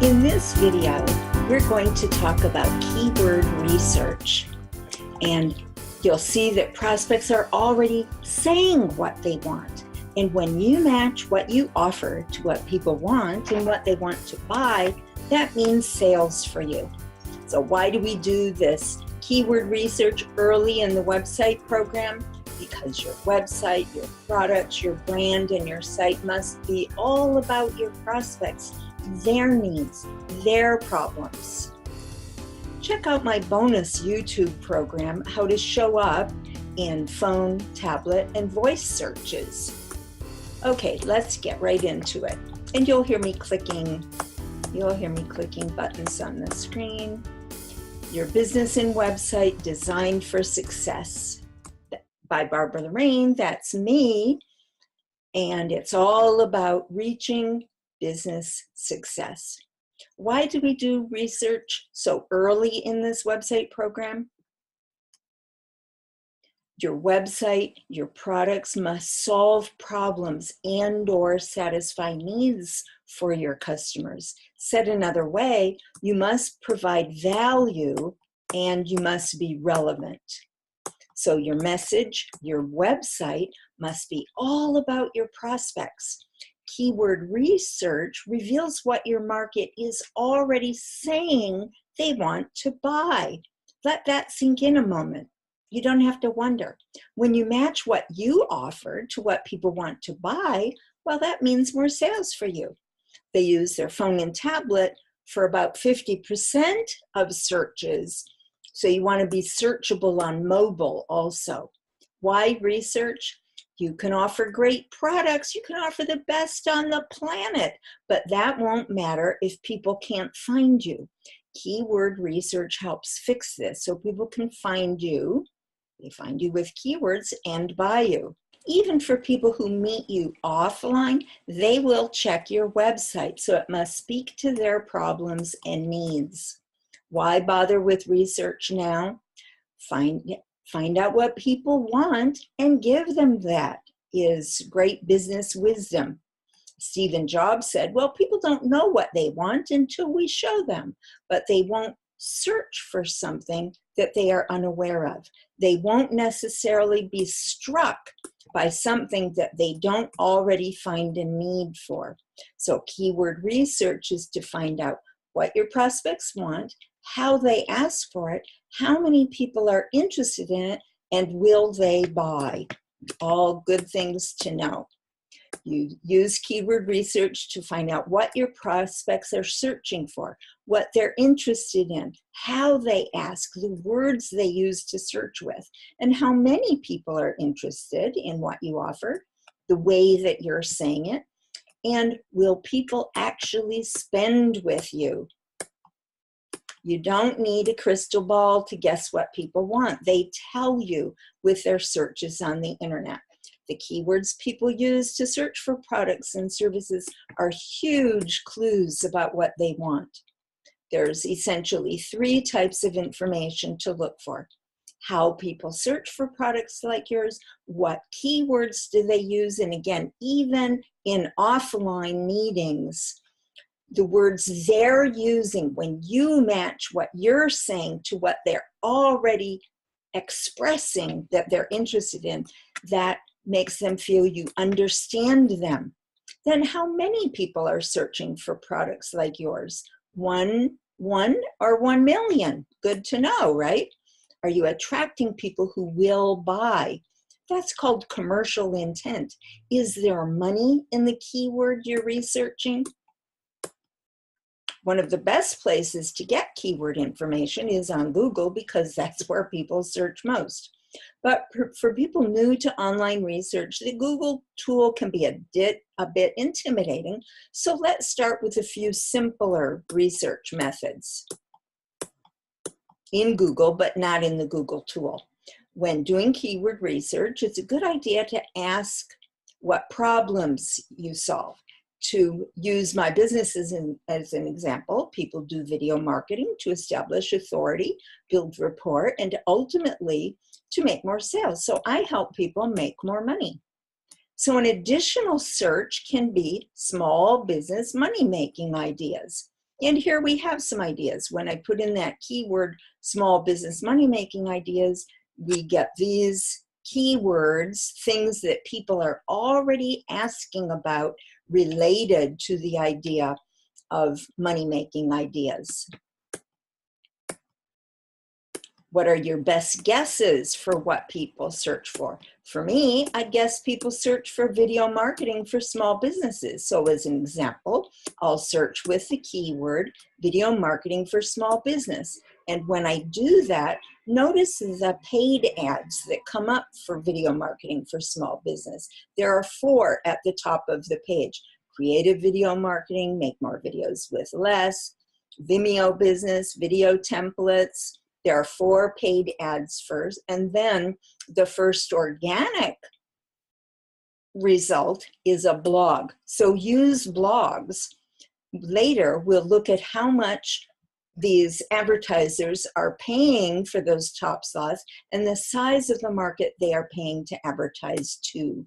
In this video, we're going to talk about keyword research. And you'll see that prospects are already saying what they want. And when you match what you offer to what people want and what they want to buy, that means sales for you. So why do we do this keyword research early in the website program? Because your website, your products, your brand, and your site must be all about your prospects, their needs, their problems. Check out my bonus YouTube program, How to Show Up in Phone, Tablet, and Voice Searches. Okay, let's get right into it. And you'll hear me clicking buttons on the screen. Your Business and Website Designed for Success by Barbara Lorraine, that's me. And it's all about reaching business success. Why do we do research so early in this website program? Your website, your products must solve problems and/or satisfy needs for your customers. Said another way, you must provide value and you must be relevant. So your message, your website must be all about your prospects. Keyword research reveals what your market is already saying they want to buy. Let that sink in a moment. You don't have to wonder. When you match what you offer to what people want to buy, well, that means more sales for you. They use their phone and tablet for about 50% of searches. So you want to be searchable on mobile also. Why research? You can offer great products. You can offer the best on the planet, but that won't matter if people can't find you. Keyword research helps fix this so people can find you. They find you with keywords and buy you. Even for people who meet you offline, they will check your website, so it must speak to their problems and needs. Why bother with research now? Find out what people want and give them that is great business wisdom. Stephen Jobs said, well, people don't know what they want until we show them, but they won't search for something that they are unaware of. They won't necessarily be struck by something that they don't already find a need for. So keyword research is to find out what your prospects want, how they ask for it, how many people are interested in it, and will they buy? All good things to know. You use keyword research to find out what your prospects are searching for, what they're interested in, how they ask, the words they use to search with, and how many people are interested in what you offer, the way that you're saying it, and will people actually spend with you? You don't need a crystal ball to guess what people want. They tell you with their searches on the internet. The keywords people use to search for products and services are huge clues about what they want. There's essentially 3 types of information to look for. How people search for products like yours, what keywords do they use, and again, even in offline meetings, the words they're using, when you match what you're saying to what they're already expressing that they're interested in, that makes them feel you understand them. Then how many people are searching for products like yours? One or 1 million? Good to know, right? Are you attracting people who will buy? That's called commercial intent. Is there money in the keyword you're researching? One of the best places to get keyword information is on Google because that's where people search most. But for people new to online research, the Google tool can be a bit intimidating. So let's start with a few simpler research methods in Google, but not in the Google tool. When doing keyword research, it's a good idea to ask what problems you solve. To use my business as an example, people do video marketing to establish authority, build rapport, and ultimately to make more sales. So I help people make more money. So an additional search can be small business money-making ideas. And here we have some ideas. When I put in that keyword, small business money-making ideas, we get these keywords, things that people are already asking about related to the idea of money-making ideas. What are your best guesses for what people search for? For me, I guess people search for video marketing for small businesses. So as an example, I'll search with the keyword video marketing for small business. And when I do that, notice the paid ads that come up for video marketing for small business. There are 4 at the top of the page. Creative video marketing, make more videos with less, Vimeo business, video templates. There are 4 paid ads first, and then the first organic result is a blog. So use blogs. Later, we'll look at how much these advertisers are paying for those top slots and the size of the market they are paying to advertise to.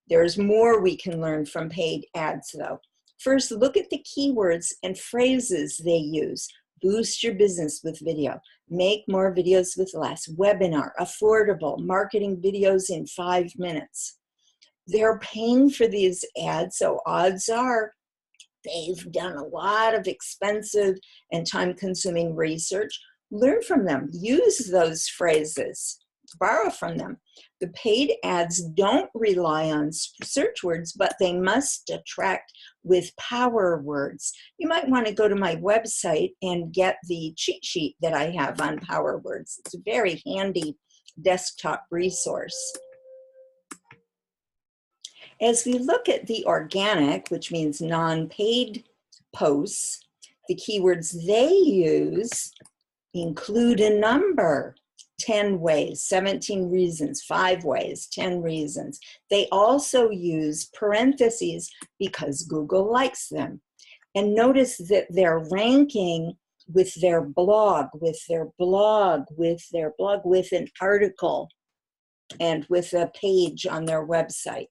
There's more we can learn from paid ads, though. First, look at the keywords and phrases they use. Boost your business with video. Make more videos with less. Webinar, affordable, marketing videos in 5 minutes. They're paying for these ads, so odds are they've done a lot of expensive and time-consuming research. Learn from them. Use those phrases. Borrow from them. The paid ads don't rely on search words, but they must attract with power words. You might want to go to my website and get the cheat sheet that I have on power words. It's a very handy desktop resource. As we look at the organic, which means non-paid posts, the keywords they use include a number. 10 ways, 17 reasons, 5 ways, 10 reasons. They also use parentheses because Google likes them. And notice that they're ranking with their blog, with an article, and with a page on their website.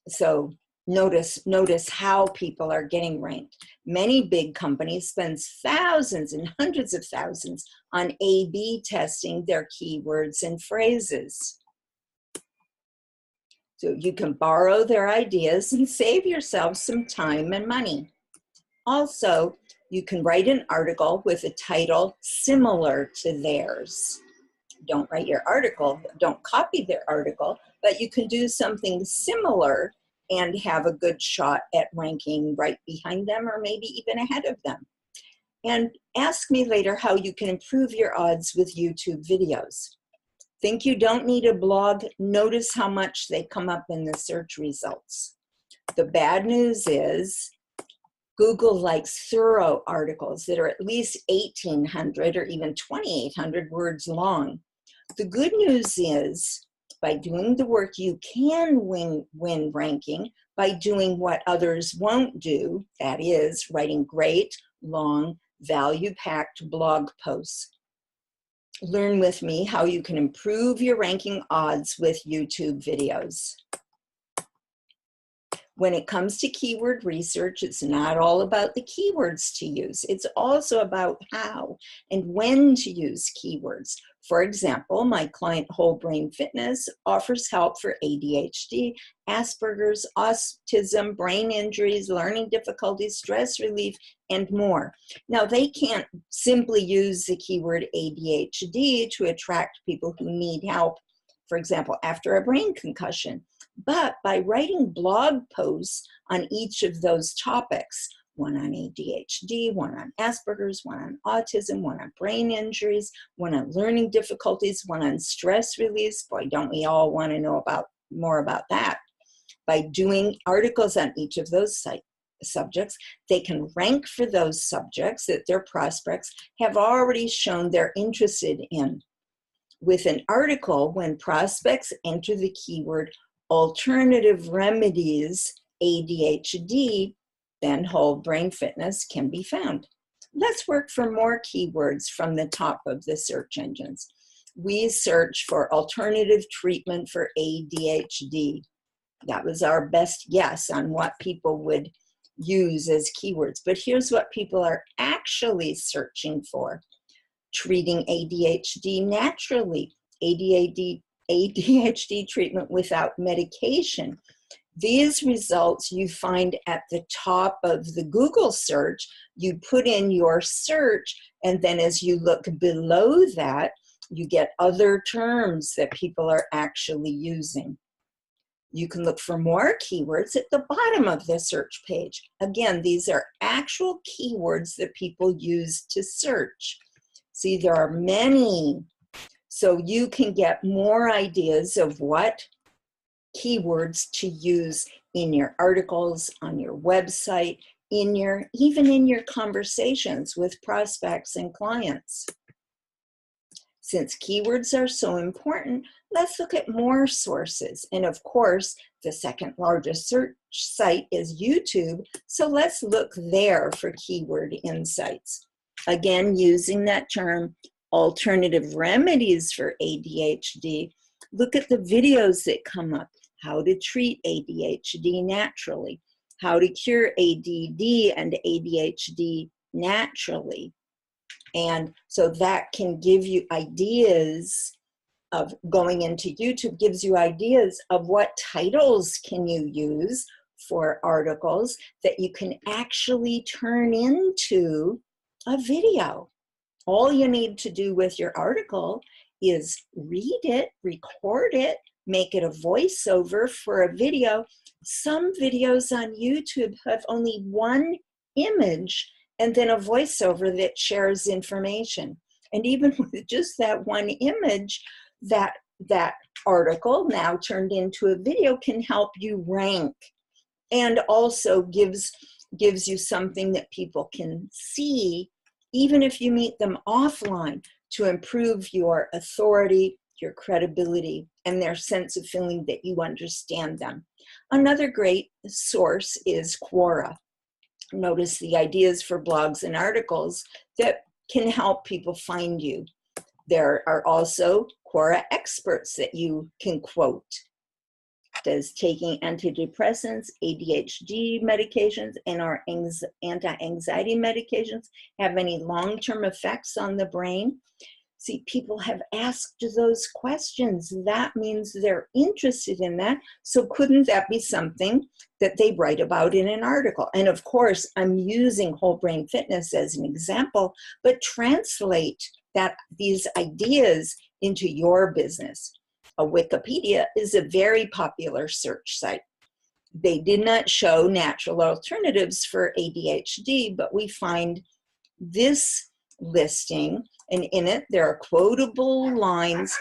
So notice how people are getting ranked. Many big companies spend thousands and hundreds of thousands on A/B testing their keywords and phrases. So you can borrow their ideas and save yourself some time and money. Also, you can write an article with a title similar to theirs. Don't write your article, don't copy their article, but you can do something similar and have a good shot at ranking right behind them or maybe even ahead of them. And ask me later how you can improve your odds with YouTube videos. Think you don't need a blog? Notice how much they come up in the search results. The bad news is Google likes thorough articles that are at least 1,800 or even 2,800 words long. The good news is, by doing the work, you can win ranking by doing what others won't do, that is, writing great, long, value-packed blog posts. Learn with me how you can improve your ranking odds with YouTube videos. When it comes to keyword research, it's not all about the keywords to use. It's also about how and when to use keywords. For example, my client Whole Brain Fitness offers help for ADHD, Asperger's, autism, brain injuries, learning difficulties, stress relief, and more. Now, they can't simply use the keyword ADHD to attract people who need help, for example, after a brain concussion. But by writing blog posts on each of those topics, one on ADHD, one on Asperger's, one on autism, one on brain injuries, one on learning difficulties, one on stress release, boy, don't we all want to know more about that. By doing articles on each of those subjects, they can rank for those subjects that their prospects have already shown they're interested in. With an article, when prospects enter the keyword alternative remedies ADHD, then Whole Brain Fitness can be found. Let's work for more keywords from the top of the search engines. We search for alternative treatment for ADHD. That was our best guess on what people would use as keywords. But here's what people are actually searching for: treating ADHD naturally, ADHD treatment without medication. These results you find at the top of the Google search. You put in your search, and then as you look below that, you get other terms that people are actually using. You can look for more keywords at the bottom of the search page. Again, these are actual keywords that people use to search. See, there are many, so you can get more ideas of what keywords to use in your articles, on your website, even in your conversations with prospects and clients. Since keywords are so important, let's look at more sources. And of course, the second largest search site is YouTube, so let's look there for keyword insights. Again, using that term, alternative remedies for ADHD, look at the videos that come up. How to treat ADHD naturally, how to cure ADD and ADHD naturally. And so that can give you ideas of going into YouTube, gives you ideas of what titles can you use for articles that you can actually turn into a video. All you need to do with your article is read it, record it, make it a voiceover for a video. Some videos on YouTube have only one image and then a voiceover that shares information. And even with just that one image, that article now turned into a video can help you rank, and also gives you something that people can see, even if you meet them offline, to improve your authority, your credibility, and their sense of feeling that you understand them. Another great source is Quora. Notice the ideas for blogs and articles that can help people find you. There are also Quora experts that you can quote. Does taking antidepressants, ADHD medications, and our anti-anxiety medications have any long-term effects on the brain? See, people have asked those questions. That means they're interested in that. So couldn't that be something that they write about in an article? And of course, I'm using Whole Brain Fitness as an example, but translate these ideas into your business. A Wikipedia is a very popular search site. They did not show natural alternatives for ADHD, but we find this listing, and in it there are quotable lines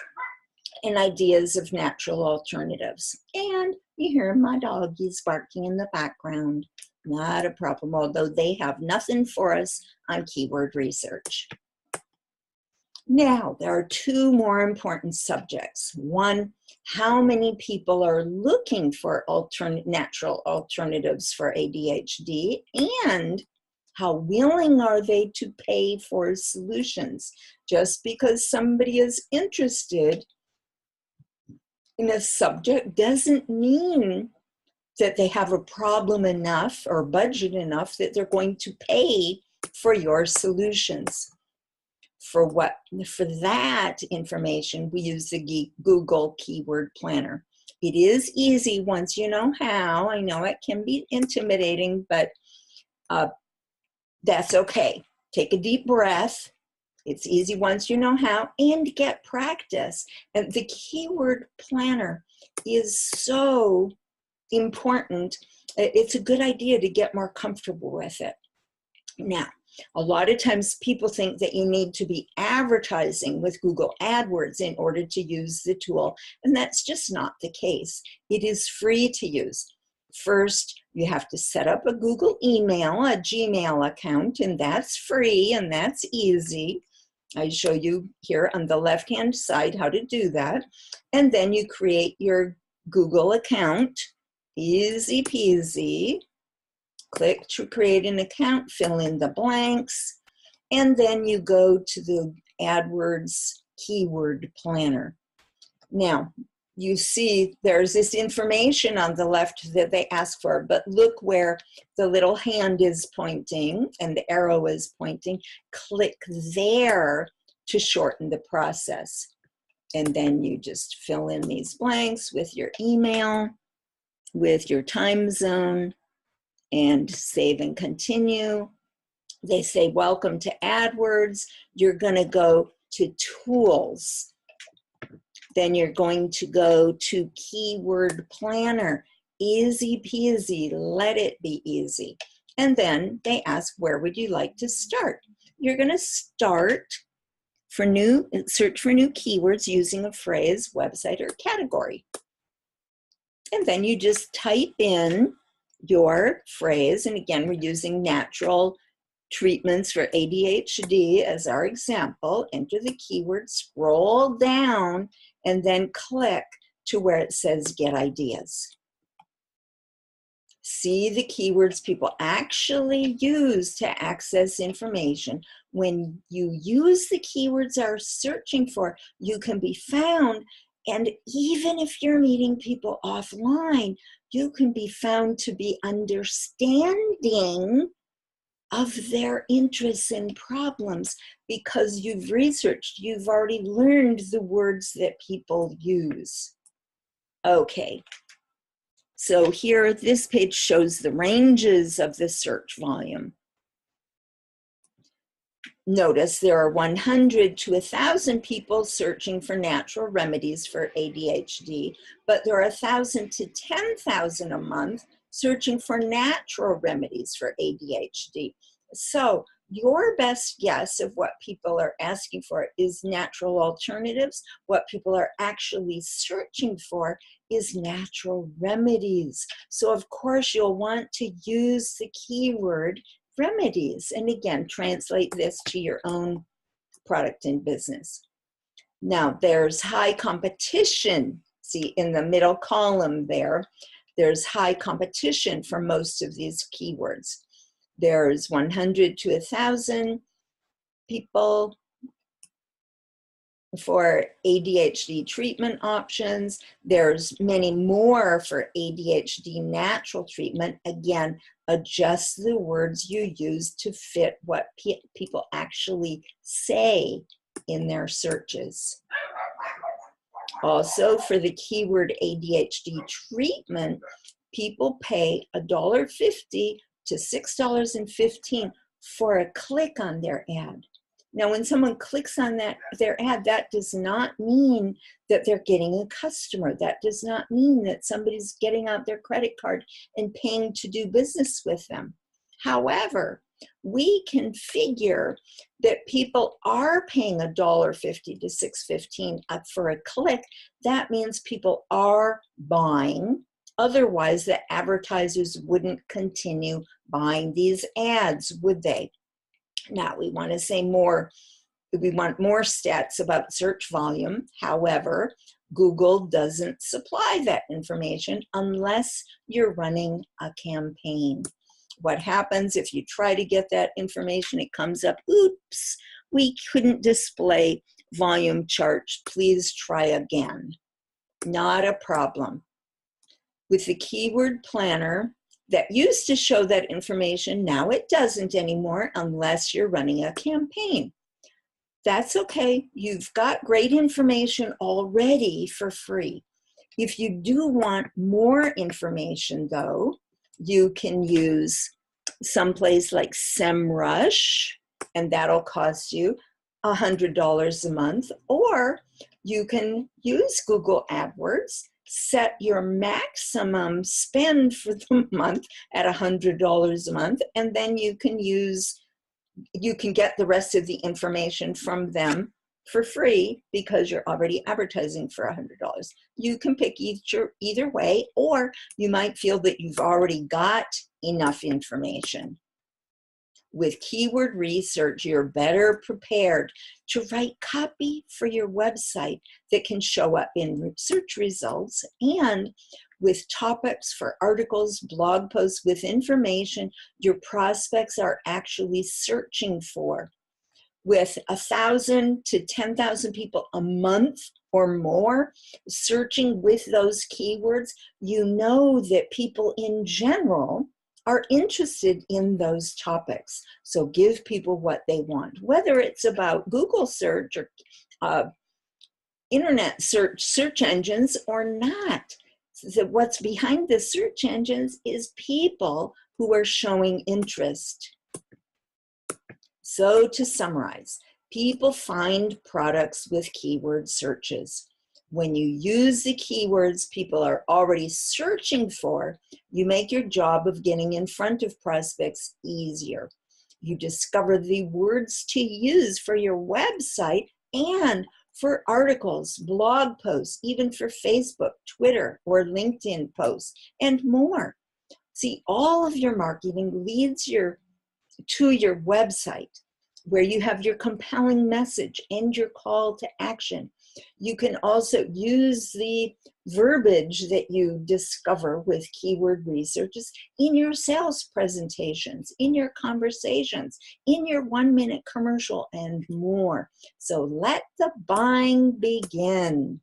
and ideas of natural alternatives. And you hear my doggies barking in the background. Not a problem, although they have nothing for us on keyword research. Now, there are two more important subjects. One, how many people are looking for natural alternatives for ADHD, and how willing are they to pay for solutions? Just because somebody is interested in a subject doesn't mean that they have a problem enough or budget enough that they're going to pay for your solutions. For that information, we use the Google Keyword Planner. It is easy once you know how. I know it can be intimidating, but that's okay. Take a deep breath. It's easy once you know how, and get practice. And the Keyword Planner is so important. It's a good idea to get more comfortable with it. Now, a lot of times people think that you need to be advertising with Google AdWords in order to use the tool, and that's just not the case. It is free to use. First, you have to set up a Google email, a Gmail account, and that's free and that's easy. I show you here on the left-hand side how to do that. And then you create your Google account, easy peasy. Click to create an account, fill in the blanks, and then you go to the AdWords Keyword Planner. Now, you see there's this information on the left that they ask for, but look where the little hand is pointing and the arrow is pointing. Click there to shorten the process. And then you just fill in these blanks with your email, with your time zone, and save and continue. They say, welcome to AdWords. You're gonna go to tools. Then you're going to go to Keyword Planner. Easy peasy, let it be easy. And then they ask, where would you like to start? You're gonna start search for new keywords using a phrase, website, or category. And then you just type in your phrase. And again, we're using natural treatments for ADHD as our example. Enter the keyword, scroll down, and then click to where it says Get Ideas. See the keywords people actually use to access information. When you use the keywords they're searching for, you can be found. And even if you're meeting people offline, you can be found to be understanding of their interests and problems because you've researched, you've already learned the words that people use. Okay, so here this page shows the ranges of the search volume. Notice there are 100 to 1,000 people searching for natural remedies for ADHD, but there are 1,000 to 10,000 a month searching for natural remedies for ADHD. So your best guess of what people are asking for is natural alternatives. What people are actually searching for is natural remedies. So of course you'll want to use the keyword remedies. And again, translate this to your own product and business. Now there's high competition. See in the middle column there's high competition for most of these keywords. There's 100 to 1,000 people for ADHD treatment options. There's many more for ADHD natural treatment. Again, adjust the words you use to fit what people actually say in their searches. Also, for the keyword ADHD treatment, people pay $1.50 to $6.15 for a click on their ad. Now, when someone clicks on their ad, that does not mean that they're getting a customer. That does not mean that somebody's getting out their credit card and paying to do business with them. However, we can figure that people are paying $1.50 to $6.15 for a click. That means people are buying. Otherwise, the advertisers wouldn't continue buying these ads, would they? Now, we want to say more, we want more stats about search volume. However, Google doesn't supply that information unless you're running a campaign. What happens if you try to get that information? It comes up, oops, we couldn't display volume charts. Please try again. Not a problem. With the keyword planner, that used to show that information, now it doesn't anymore unless you're running a campaign. That's okay. You've got great information already for free. If you do want more information though, you can use someplace like SEMrush, and that'll cost you $100 a month, or you can use Google AdWords, set your maximum spend for the month at $100 a month, and then you can get the rest of the information from them for free because you're already advertising for $100. You can pick either way, or you might feel that you've already got enough information. With keyword research, you're better prepared to write copy for your website that can show up in search results, and with topics for articles, blog posts with information your prospects are actually searching for. with 1,000 to 10,000 people a month or more searching with those keywords, you know that people in general are interested in those topics. So give people what they want, whether it's about Google search or internet search engines or not. So what's behind the search engines is people who are showing interest. So to summarize, people find products with keyword searches. When you use the keywords people are already searching for, you make your job of getting in front of prospects easier. You discover the words to use for your website and for articles, blog posts, even for Facebook, Twitter, or LinkedIn posts, and more. See, all of your marketing leads to your website, where you have your compelling message and your call to action. You can also use the verbiage that you discover with keyword researches in your sales presentations, in your conversations, in your 1-minute commercial, and more. So let the buying begin.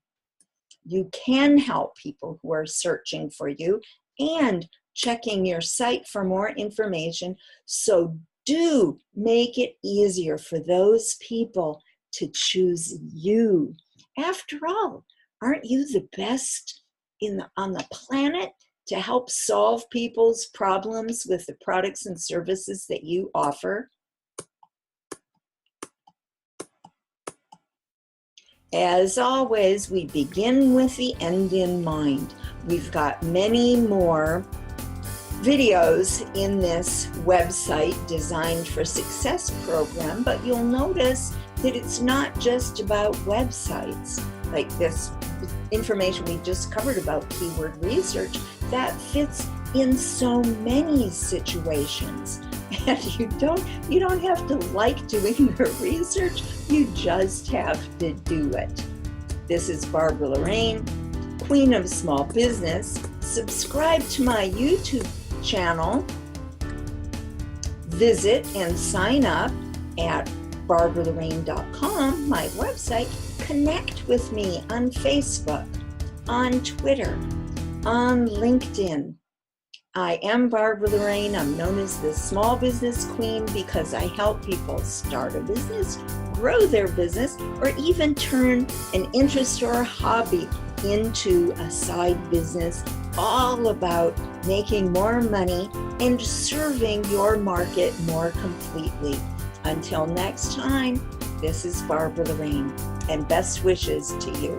You can help people who are searching for you and checking your site for more information. So do make it easier for those people to choose you. After all, aren't you the best on the planet to help solve people's problems with the products and services that you offer? As always, we begin with the end in mind. We've got many more videos in this website Designed for Success program, but you'll notice that it's not just about websites. Like this information we just covered about keyword research, that fits in so many situations. And you don't have to like doing the research, you just have to do it. This is Barbara Lorraine, Queen of Small Business. Subscribe to my YouTube channel. Visit and sign up at barbaralorraine.com, my website. Connect with me on Facebook, on Twitter, on LinkedIn. I am Barbara Lorraine. I'm known as the Small Business Queen because I help people start a business, grow their business, or even turn an interest or a hobby into a side business, all about making more money and serving your market more completely. Until next time, this is Barbara Lorraine, and best wishes to you.